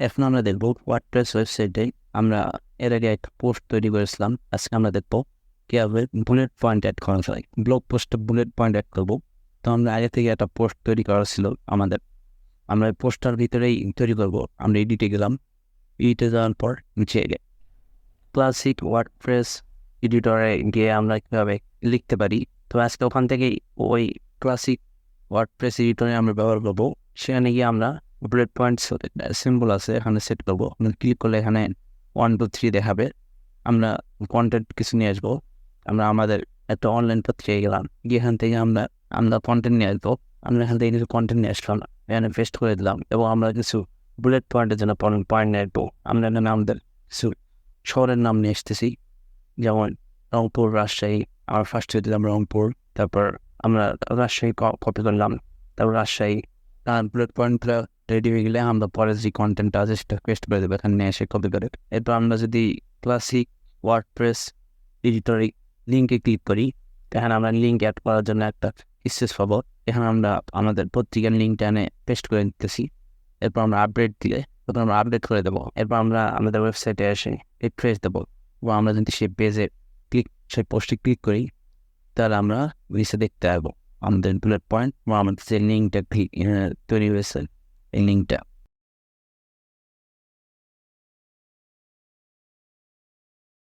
এখন আমরা দেখবো ওয়ার্ডপ্রেস ওয়েবসাইটে আমরা এর আগে একটা পোস্ট তৈরি করেছিলাম। আজকে আমরা দেখবো কীভাবে বুলেট পয়েন্ট অ্যাড করা যায়। ব্লগ পোস্টে বুলেট পয়েন্ট অ্যাড করবো। তো আমরা আগে থেকে একটা পোস্ট তৈরি করা ছিল আমাদের, আমরা এই পোস্টটার ভিতরেই তৈরি করবো। আমরা এডিটে গেলাম, এডিটে যাওয়ার পর নিচে ক্লাসিক ওয়ার্ডপ্রেস এডিটরে গিয়ে আমরা কীভাবে লিখতে পারি। তো আজকে ওখান থেকেই ওই ক্লাসিক ওয়ার্ডপ্রেস এডিটরে আমরা ব্যবহার করবো। সেখানে গিয়ে আমরা বুলেট পয়েন্টস সিম্বল আছে এখানে সেট করবো। আমরা ক্লিক করলে এখানে 1 2 3 দেখাবে। আমরা কন্টেন্ট কিছু নিয়ে আসবো। আমরা আমাদের একটা অনলাইন পত্রিকায় গেলাম, গিয়ে এখান থেকে আমরা কন্টেন্ট নিয়ে আসবো। আমরা এখান থেকে কিছু কন্টেন্ট নিয়ে আসলাম, এখানে পেস্ট করে দিলাম এবং আমরা কিছু বুলেট পয়েন্টের জন্য পয়েন্ট নিয়ে আসবো। আমরা এখানে আমাদের কিছু শহরের নাম নিয়ে আসতেছি, যেমন রংপুর, রাজশাহী। আমার ফার্স্টে দিলাম রংপুর, তারপর আমরা রাজশাহী কপি করলাম, তারপর রাজশাহী। তার বুলেট পয়েন্টটা রেডি হয়ে গেলে আমরা পরে যে কন্টেন্টটা আছে সেটা পেস্ট করে দেবো এখানে নিয়ে এসে কপি করে। এরপর আমরা যদি ক্লাসিক ওয়ার্ডপ্রেস এডিটরে লিঙ্কে ক্লিক করি, এখানে আমরা লিঙ্ক অ্যাড করার জন্য একটা স্পেস পাবো। এখানে আমরা আমাদের পত্রিকার লিঙ্কটা এনে পেস্ট করে দিতেছি। এরপর আমরা আপডেট দিলে তখন আমরা আপডেট করে দেবো। এরপর আমরা আমাদের ওয়েবসাইটে এসে রিফ্রেশ দেবো এবং আমরা যদি সেই পেজে সেই পোস্টে ক্লিক করি, তাহলে আমরা নিচে দেখতে পাবো আমাদের বুলেট পয়েন্ট বা আমাদের যে লিঙ্কটা তৈরি হয়েছে এই লিঙ্কটা।